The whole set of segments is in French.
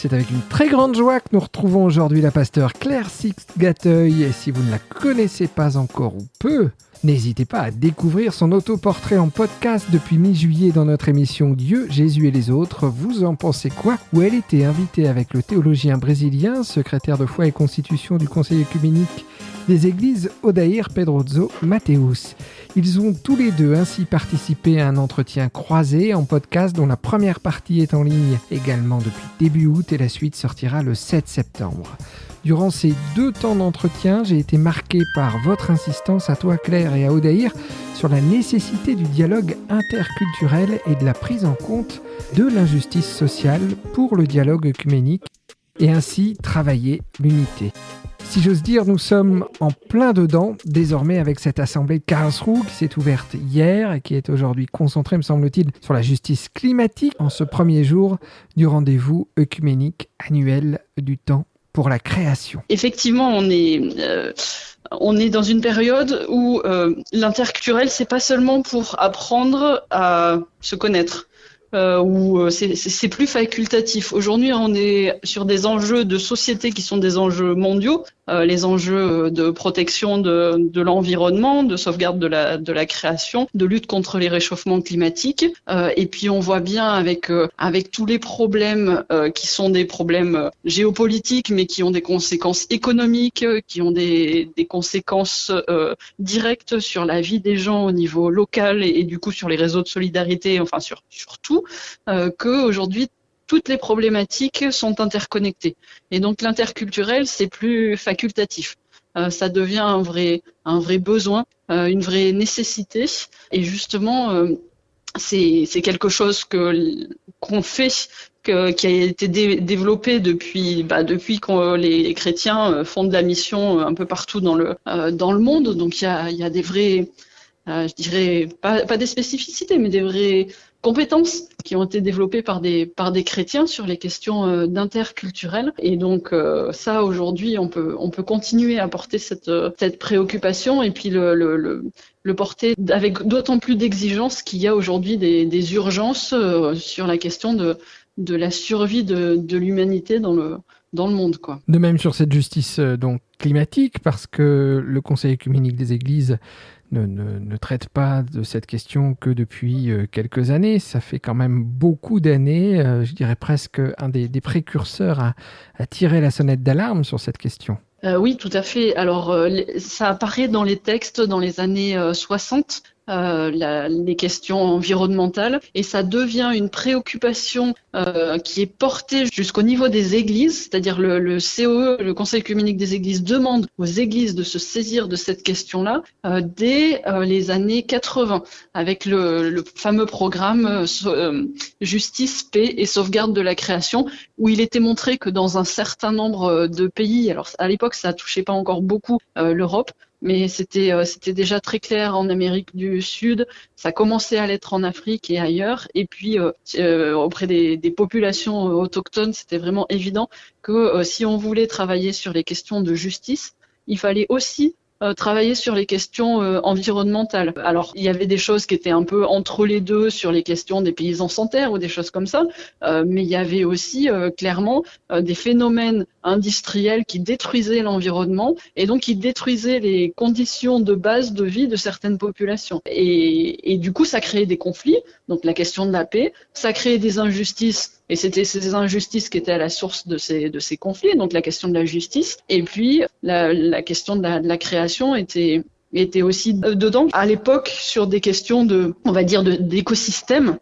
C'est avec une très grande joie que nous retrouvons aujourd'hui la pasteure Claire Six-Gateuil. Et si vous ne la connaissez pas encore ou peu, n'hésitez pas à découvrir son autoportrait en podcast depuis mi-juillet dans notre émission Dieu, Jésus et les autres. Vous en pensez quoi ? Où elle était invitée avec le théologien brésilien, secrétaire de foi et constitution du Conseil œcuménique des églises Odair Pedroso Mateus. Ils ont tous les deux ainsi participé à un entretien croisé en podcast dont la première partie est en ligne également depuis début août et la suite sortira le 7 septembre. Durant ces 2 temps d'entretien, j'ai été marqué par votre insistance à toi Claire et à Odair sur la nécessité du dialogue interculturel et de la prise en compte de l'injustice sociale pour le dialogue œcuménique et ainsi travailler l'unité. Si j'ose dire, nous sommes en plein dedans, désormais avec cette assemblée de Karlsruhe qui s'est ouverte hier et qui est aujourd'hui concentrée, me semble-t-il, sur la justice climatique en ce premier jour du rendez-vous œcuménique annuel du temps pour la création. Effectivement, on est dans une période où l'interculturel, c'est pas seulement pour apprendre à se connaître. Où c'est plus facultatif. Aujourd'hui, on est sur des enjeux de société qui sont des enjeux mondiaux, les enjeux de protection de l'environnement, de sauvegarde de la création, de lutte contre les réchauffements climatiques. Et puis on voit bien avec tous les problèmes qui sont des problèmes géopolitiques, mais qui ont des conséquences économiques, qui ont des conséquences directes sur la vie des gens au niveau local et du coup sur les réseaux de solidarité, enfin sur tout. Que aujourd'hui toutes les problématiques sont interconnectées et donc l'interculturel c'est plus facultatif, ça devient un vrai besoin, une vraie nécessité et justement c'est quelque chose qu'on fait qui a été développé depuis que les chrétiens font de la mission un peu partout dans le monde, donc il y a des vrais je dirais pas des spécificités mais des vraies compétences qui ont été développées par des chrétiens sur les questions d'interculturel et donc ça aujourd'hui on peut continuer à porter cette préoccupation et puis le porter avec d'autant plus d'exigence qu'il y a aujourd'hui des urgences sur la question de la survie de l'humanité dans le monde, quoi. De même sur cette justice donc climatique, parce que le Conseil œcuménique des Églises ne traite pas de cette question que depuis quelques années. Ça fait quand même beaucoup d'années, je dirais presque un des précurseurs à tirer la sonnette d'alarme sur cette question. Oui, tout à fait. Alors, ça apparaît dans les textes dans les années 60. Les questions environnementales et ça devient une préoccupation qui est portée jusqu'au niveau des églises, c'est-à-dire le COE, le Conseil œcuménique des Églises, demande aux églises de se saisir de cette question-là dès les années 80 avec le fameux programme Justice, Paix et Sauvegarde de la Création où il était montré que dans un certain nombre de pays, alors à l'époque ça touchait pas encore beaucoup l'Europe, mais c'était déjà très clair en Amérique du Sud, ça commençait à l'être en Afrique et ailleurs, et puis auprès des populations autochtones, c'était vraiment évident que si on voulait travailler sur les questions de justice, il fallait aussi travailler sur les questions environnementales. Alors, il y avait des choses qui étaient un peu entre les deux sur les questions des paysans sans terre ou des choses comme ça, mais il y avait aussi clairement des phénomènes industriels qui détruisaient l'environnement et donc qui détruisaient les conditions de base de vie de certaines populations. Et du coup, ça créait des conflits, donc la question de la paix, ça créait des injustices. Et c'était ces injustices qui étaient à la source de ces conflits, donc la question de la justice. Et puis, la question de la création était aussi dedans. À l'époque, sur des questions d'écosystèmes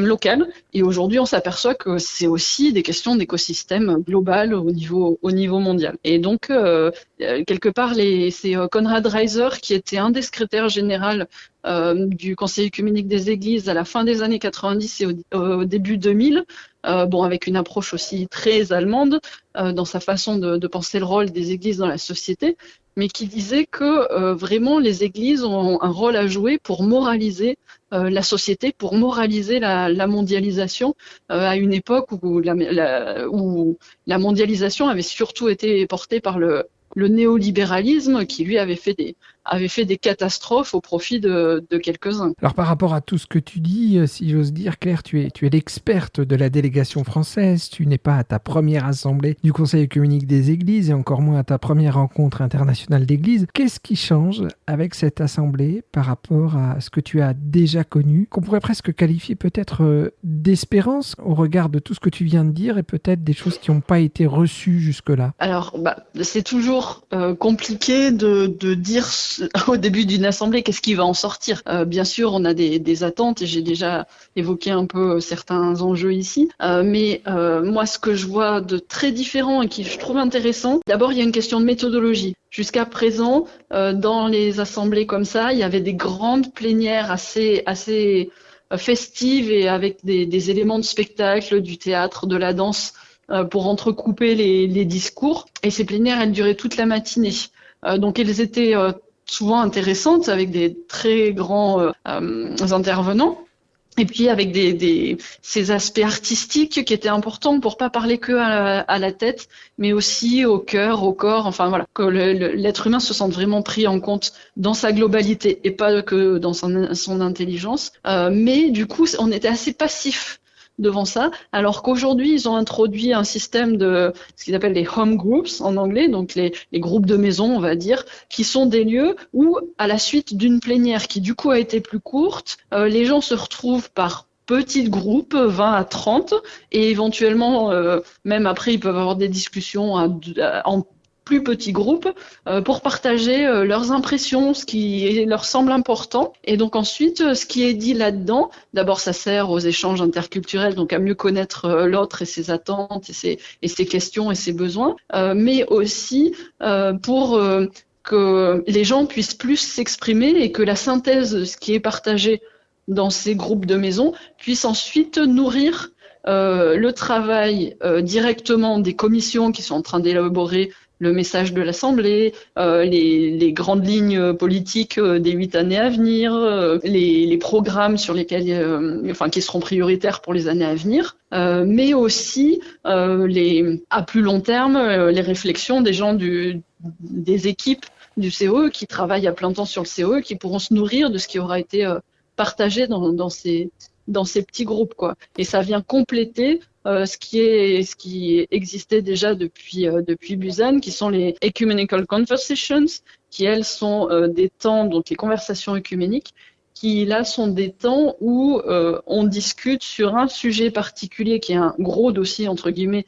locaux. Et aujourd'hui, on s'aperçoit que c'est aussi des questions d'écosystèmes global au niveau mondial. Et donc, quelque part, c'est Konrad Reiser qui était un des secrétaires généraux du Conseil œcuménique des Églises à la fin des années 90 et au début 2000, avec une approche aussi très allemande dans sa façon de penser le rôle des Églises dans la société, mais qui disait que vraiment les Églises ont un rôle à jouer pour moraliser la société, pour moraliser la mondialisation à une époque où la mondialisation avait surtout été portée par le néolibéralisme qui lui avait fait avait fait des catastrophes au profit de quelques-uns. Alors par rapport à tout ce que tu dis, si j'ose dire, Claire, tu es l'experte de la délégation française, tu n'es pas à ta première assemblée du Conseil œcuménique des Églises et encore moins à ta première rencontre internationale d'Églises. Qu'est-ce qui change avec cette assemblée par rapport à ce que tu as déjà connu, qu'on pourrait presque qualifier peut-être d'espérance au regard de tout ce que tu viens de dire et peut-être des choses qui n'ont pas été reçues jusque-là? Alors, c'est toujours compliqué de dire au début d'une assemblée qu'est-ce qui va en sortir. Bien sûr, on a des attentes et j'ai déjà évoqué un peu certains enjeux ici. Mais moi, ce que je vois de très différent et qui je trouve intéressant, d'abord, il y a une question de méthodologie. Jusqu'à présent, dans les assemblées comme ça, il y avait des grandes plénières assez festives et avec des éléments de spectacle, du théâtre, de la danse, pour entrecouper les discours. Et ces plénières, elles duraient toute la matinée. Donc elles étaient souvent intéressantes avec des très grands intervenants. Et puis avec ces aspects artistiques qui étaient importants pour pas parler que à la tête, mais aussi au cœur, au corps, enfin voilà, que l'être humain se sente vraiment pris en compte dans sa globalité et pas que dans son intelligence. Mais du coup, on était assez passif devant ça, alors qu'aujourd'hui, ils ont introduit un système de ce qu'ils appellent les home groups en anglais, donc les groupes de maison, on va dire, qui sont des lieux où, à la suite d'une plénière qui du coup a été plus courte, les gens se retrouvent par petits groupes, 20 à 30, et éventuellement, même après, ils peuvent avoir des discussions en plus petits groupes pour partager leurs impressions, ce qui leur semble important. Et donc ensuite, ce qui est dit là-dedans, d'abord ça sert aux échanges interculturels, donc à mieux connaître l'autre et ses attentes et ses questions et ses besoins, mais aussi pour que les gens puissent plus s'exprimer et que la synthèse de ce qui est partagé dans ces groupes de maison puisse ensuite nourrir le travail directement des commissions qui sont en train d'élaborer le message de l'Assemblée, les grandes lignes politiques des 8 années à venir, les programmes sur lesquels, qui seront prioritaires pour les années à venir, mais aussi à plus long terme, les réflexions des gens des équipes du COE qui travaillent à plein temps sur le COE, qui pourront se nourrir de ce qui aura été partagé dans ces petits groupes, quoi. Et ça vient compléter ce qui existait déjà depuis Busan, qui sont les Ecumenical Conversations, qui elles sont des temps, donc les conversations œcuméniques, qui là sont des temps où on discute sur un sujet particulier qui est un gros dossier entre guillemets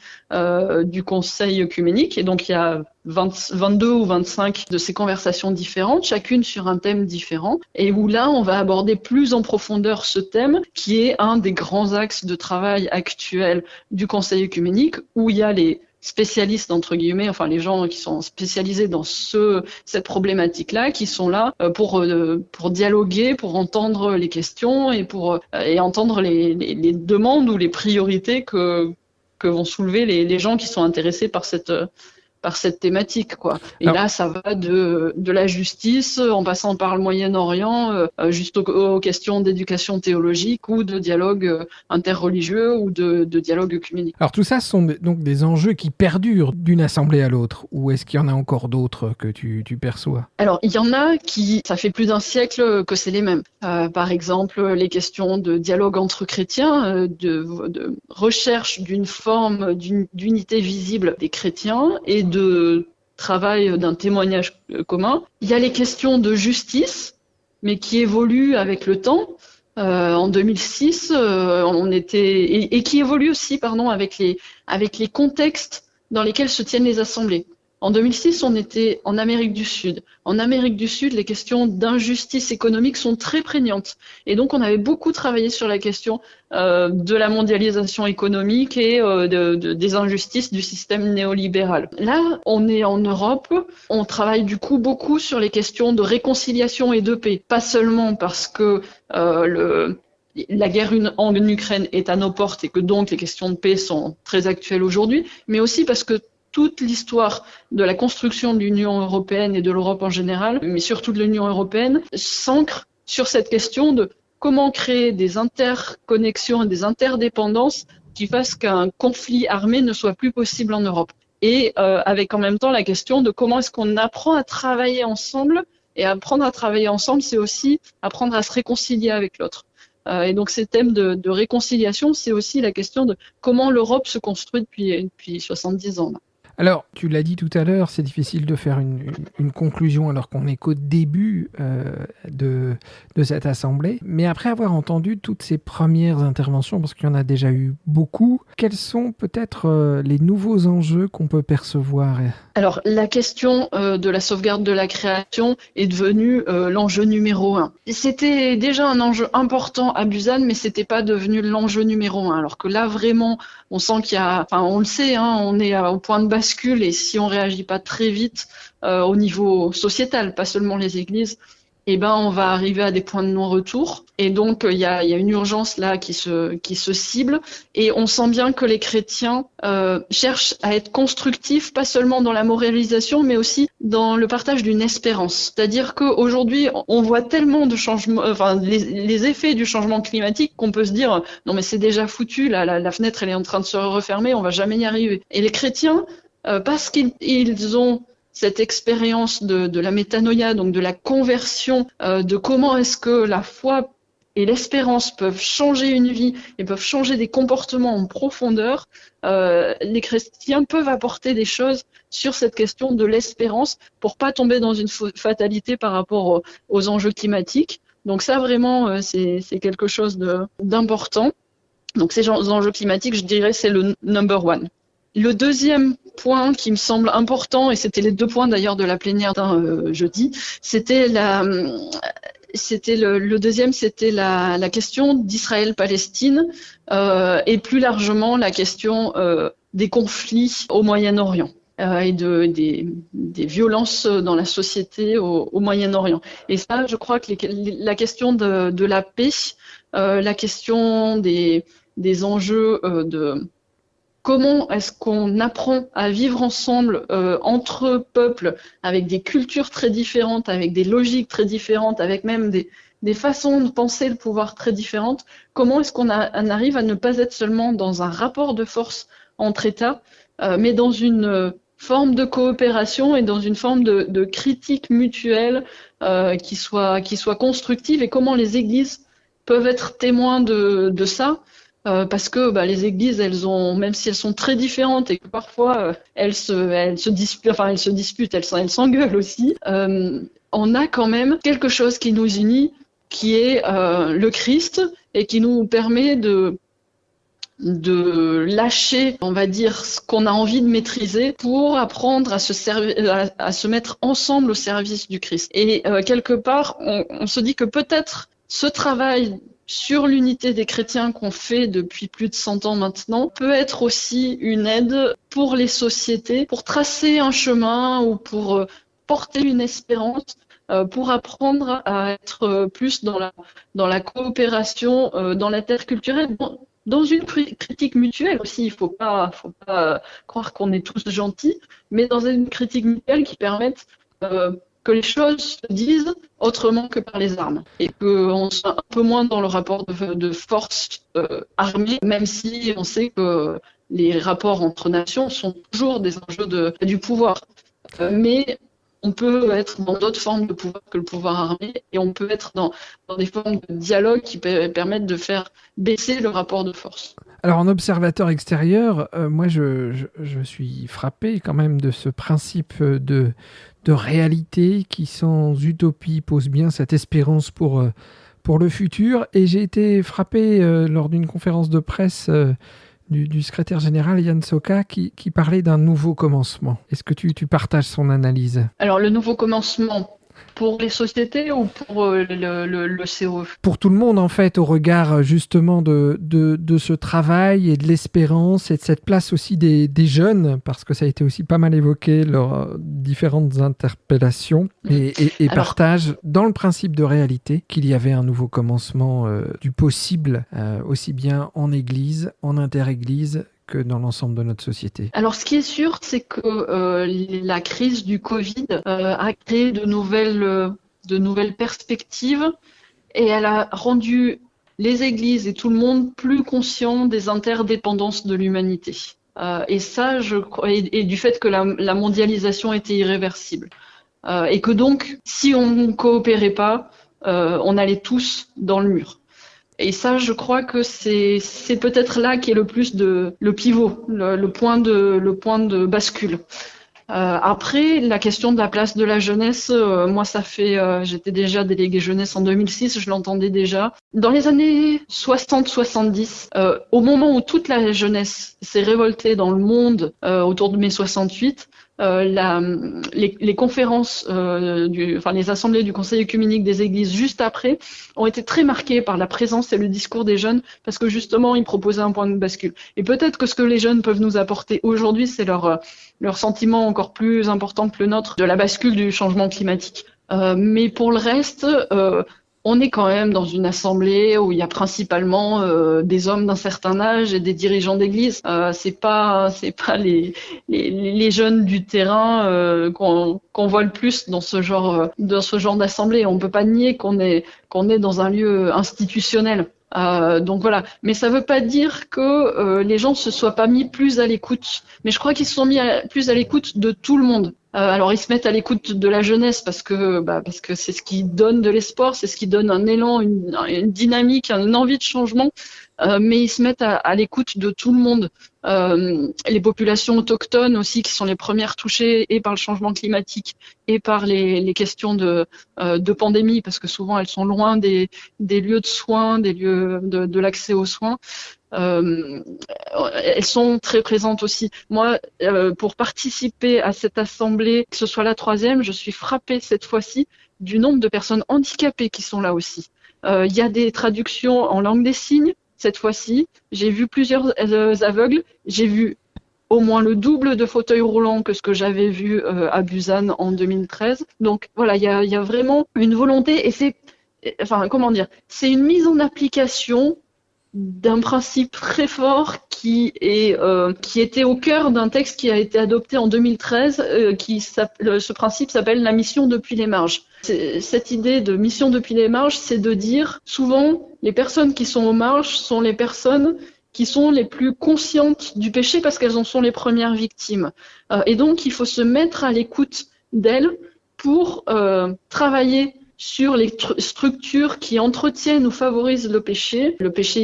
du Conseil œcuménique, et donc il y a 22 ou 25 de ces conversations différentes, chacune sur un thème différent, et où là on va aborder plus en profondeur ce thème qui est un des grands axes de travail actuels du Conseil œcuménique, où il y a les spécialistes entre guillemets, enfin les gens qui sont spécialisés dans cette problématique-là, qui sont là pour dialoguer, pour entendre les questions et entendre les demandes ou les priorités que vont soulever les gens qui sont intéressés par cette thématique, quoi. Et alors, là, ça va de la justice, en passant par le Moyen-Orient, juste aux questions d'éducation théologique ou de dialogue interreligieux ou de dialogue œcuménique. Alors tout ça sont donc des enjeux qui perdurent d'une assemblée à l'autre, ou est-ce qu'il y en a encore d'autres que tu perçois? Alors, il y en a ça fait plus d'un siècle que c'est les mêmes. Par exemple, les questions de dialogue entre chrétiens, de recherche d'une forme d'unité visible des chrétiens et de travail d'un témoignage commun. Il y a les questions de justice, mais qui évoluent avec le temps. En 2006, et qui évoluent aussi, avec les contextes dans lesquels se tiennent les assemblées. En 2006, on était en Amérique du Sud. En Amérique du Sud, les questions d'injustice économique sont très prégnantes. Et donc, on avait beaucoup travaillé sur la question de la mondialisation économique et des injustices du système néolibéral. Là, on est en Europe. On travaille du coup beaucoup sur les questions de réconciliation et de paix. Pas seulement parce que la guerre en Ukraine est à nos portes et que donc les questions de paix sont très actuelles aujourd'hui, mais aussi parce que toute l'histoire de la construction de l'Union européenne et de l'Europe en général, mais surtout de l'Union européenne, s'ancre sur cette question de comment créer des interconnexions et des interdépendances qui fassent qu'un conflit armé ne soit plus possible en Europe. Et avec en même temps la question de comment est-ce qu'on apprend à travailler ensemble Et apprendre à travailler ensemble, c'est aussi apprendre à se réconcilier avec l'autre. Et donc ces thèmes de réconciliation, c'est aussi la question de comment l'Europe se construit depuis 70 ans. Alors, tu l'as dit tout à l'heure, c'est difficile de faire une conclusion alors qu'on n'est qu'au début de cette assemblée. Mais après avoir entendu toutes ces premières interventions, parce qu'il y en a déjà eu beaucoup, quels sont peut-être les nouveaux enjeux qu'on peut percevoir? Alors, la question de la sauvegarde de la création est devenue l'enjeu numéro 1. C'était déjà un enjeu important à Busan, mais c'était pas devenu l'enjeu numéro 1. Alors que là, vraiment, on sent qu'il y a, enfin, on le sait, hein, on est au point de bascule et si on réagit pas très vite au niveau sociétal, pas seulement les églises, eh ben, on va arriver à des points de non-retour. Et donc, il y a une urgence là qui se cible. Et on sent bien que les chrétiens cherchent à être constructifs, pas seulement dans la moralisation, mais aussi dans le partage d'une espérance. C'est-à-dire qu'aujourd'hui, on voit tellement de changements, enfin, les effets du changement climatique qu'on peut se dire, non, mais c'est déjà foutu, là, la fenêtre, elle est en train de se refermer, on va jamais y arriver. Et les chrétiens, parce qu'ils ont cette expérience de la métanoïa, donc de la conversion, de comment est-ce que la foi et l'espérance peuvent changer une vie et peuvent changer des comportements en profondeur, les chrétiens peuvent apporter des choses sur cette question de l'espérance pour pas tomber dans une fatalité par rapport aux enjeux climatiques. Donc ça vraiment, c'est quelque chose d'important. Donc ces enjeux climatiques, je dirais, c'est le number one. Le deuxième point qui me semble important, et c'était les 2 points d'ailleurs de la plénière d'un jeudi, c'était le deuxième, c'était la question d'Israël-Palestine et plus largement la question des conflits au Moyen-Orient et des violences dans la société au Moyen-Orient. Et ça, je crois que la question de la paix, la question des enjeux de comment est-ce qu'on apprend à vivre ensemble entre peuples avec des cultures très différentes, avec des logiques très différentes, avec même des façons de penser le pouvoir très différentes? Comment est-ce qu'on arrive à ne pas être seulement dans un rapport de force entre États, mais dans une forme de coopération et dans une forme de critique mutuelle qui soit constructive, et comment les églises peuvent être témoins de ça? Parce que les églises, elles ont, même si elles sont très différentes et que parfois elles se disputent, elles s'engueulent aussi, on a quand même quelque chose qui nous unit, qui est le Christ, et qui nous permet de lâcher, on va dire, ce qu'on a envie de maîtriser pour apprendre à se mettre ensemble au service du Christ. Et quelque part, on se dit que peut-être ce travail sur l'unité des chrétiens qu'on fait depuis plus de 100 ans maintenant peut être aussi une aide pour les sociétés, pour tracer un chemin ou pour porter une espérance, pour apprendre à être plus dans la coopération, dans l'interculturel, dans une critique mutuelle aussi. Il faut pas croire qu'on est tous gentils, mais dans une critique mutuelle qui permette que les choses se disent autrement que par les armes, et qu'on soit un peu moins dans le rapport de force armée, même si on sait que les rapports entre nations sont toujours des enjeux du pouvoir. Mais on peut être dans d'autres formes de pouvoir que le pouvoir armé, et on peut être dans des formes de dialogue qui permettent de faire baisser le rapport de force. Alors, en observateur extérieur, moi, je suis frappé quand même de ce principe de réalité qui, sans utopie, pose bien cette espérance pour le futur. Et j'ai été frappé lors d'une conférence de presse du secrétaire général Yann Soka qui parlait d'un nouveau commencement. Est-ce que tu partages son analyse? Alors, le nouveau commencement pour les sociétés ou pour le COE? Pour tout le monde, en fait, au regard justement de ce travail et de l'espérance et de cette place aussi des jeunes, parce que ça a été aussi pas mal évoqué lors différentes interpellations et partage dans le principe de réalité qu'il y avait un nouveau commencement du possible, aussi bien en église, en interéglise, que dans l'ensemble de notre société. Alors, ce qui est sûr, c'est que la crise du Covid a créé de nouvelles perspectives, et elle a rendu les églises et tout le monde plus conscients des interdépendances de l'humanité. Et ça, je crois, et du fait que la mondialisation était irréversible. et que donc, si on ne coopérait pas, on allait tous dans le mur. Et ça, je crois que c'est peut-être là qu'est le plus le pivot, le point de bascule. Après, la question de la place de la jeunesse, moi, j'étais déjà déléguée jeunesse en 2006, je l'entendais déjà. Dans les années 60-70, au moment où toute la jeunesse s'est révoltée dans le monde autour de mai 68, les conférences, les assemblées du Conseil œcuménique des Églises juste après ont été très marquées par la présence et le discours des jeunes, parce que justement, ils proposaient un point de bascule. Et peut-être que ce que les jeunes peuvent nous apporter aujourd'hui, c'est leur sentiment encore plus important que le nôtre de la bascule du changement climatique. Mais pour le reste, on est quand même dans une assemblée où il y a principalement des hommes d'un certain âge et des dirigeants d'église. C'est pas les jeunes du terrain qu'on voit le plus dans ce genre d'assemblée. On peut pas nier qu'on est dans un lieu institutionnel. Donc voilà, mais ça veut pas dire que les gens se soient pas mis plus à l'écoute. Mais je crois qu'ils se sont mis plus à l'écoute de tout le monde. Alors ils se mettent à l'écoute de la jeunesse parce que c'est ce qui donne de l'espoir, c'est ce qui donne un élan, une dynamique, une envie de changement. Mais ils se mettent à l'écoute de tout le monde. Les populations autochtones aussi, qui sont les premières touchées et par le changement climatique et par les questions de pandémie, parce que souvent elles sont loin des lieux de soins, des lieux de l'accès aux soins. Elles sont très présentes aussi. Moi, pour participer à cette assemblée, que ce soit la 3e, je suis frappée cette fois-ci du nombre de personnes handicapées qui sont là aussi. Il y a des traductions en langue des signes. Cette fois-ci, j'ai vu plusieurs aveugles. J'ai vu au moins le double de fauteuils roulants que ce que j'avais vu à Busan en 2013. Donc voilà, il y a vraiment une volonté et c'est une mise en application d'un principe très fort qui était au cœur d'un texte qui a été adopté en 2013. Ce principe s'appelle la mission depuis les marges. Cette idée de mission depuis les marges, c'est de dire souvent les personnes qui sont aux marges sont les personnes qui sont les plus conscientes du péché parce qu'elles en sont les premières victimes. Et donc il faut se mettre à l'écoute d'elles pour travailler sur les structures qui entretiennent ou favorisent le péché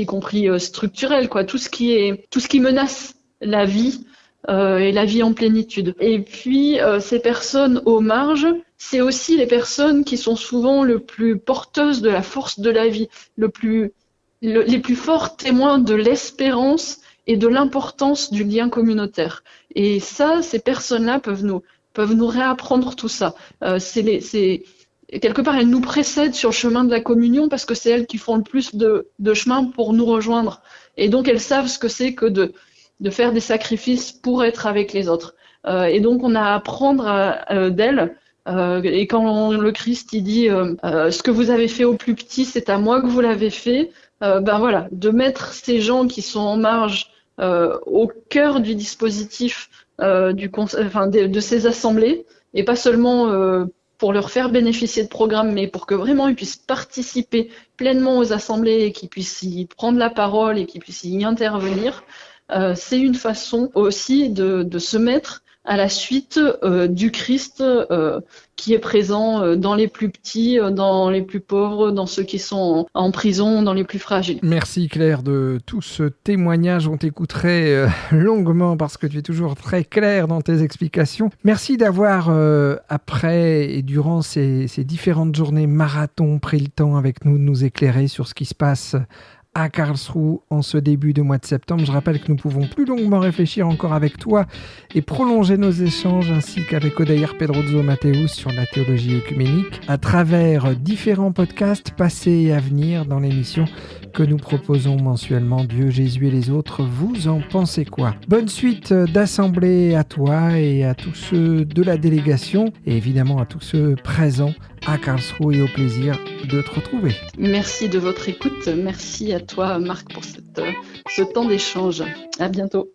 y compris structurel, quoi, tout ce qui menace la vie et la vie en plénitude. Et puis ces personnes aux marges, c'est aussi les personnes qui sont souvent le plus porteuses de la force de la vie, les plus forts témoins de l'espérance et de l'importance du lien communautaire. Et ça, ces personnes-là peuvent nous réapprendre tout ça. Quelque part, elles nous précèdent sur le chemin de la communion parce que c'est elles qui font le plus de chemin pour nous rejoindre. Et donc, elles savent ce que c'est que de faire des sacrifices pour être avec les autres. Et donc, on a à apprendre d'elles. Et quand le Christ il dit ce que vous avez fait au plus petit, c'est à moi que vous l'avez fait. Voilà, de mettre ces gens qui sont en marge au cœur du dispositif de ces assemblées, et pas seulement pour leur faire bénéficier de programmes, mais pour que vraiment ils puissent participer pleinement aux assemblées et qu'ils puissent y prendre la parole et qu'ils puissent y intervenir. C'est une façon aussi de se mettre à la suite du Christ qui est présent dans les plus petits, dans les plus pauvres, dans ceux qui sont en prison, dans les plus fragiles. Merci Claire de tout ce témoignage. On t'écouterait longuement parce que tu es toujours très claire dans tes explications. Merci d'avoir, après et durant ces différentes journées marathon, pris le temps avec nous de nous éclairer sur ce qui se passe à Karlsruhe en ce début de mois de septembre. Je rappelle que nous pouvons plus longuement réfléchir encore avec toi et prolonger nos échanges ainsi qu'avec Odaïr Pedroso Mateus sur la théologie œcuménique à travers différents podcasts passés et à venir dans l'émission que nous proposons mensuellement. Dieu, Jésus et les autres, vous en pensez quoi? Bonne suite d'assemblée à toi et à tous ceux de la délégation et évidemment à tous ceux présents à Karlsruhe et au plaisir de te retrouver. Merci de votre écoute. Merci à toi, Marc, pour ce temps d'échange. À bientôt.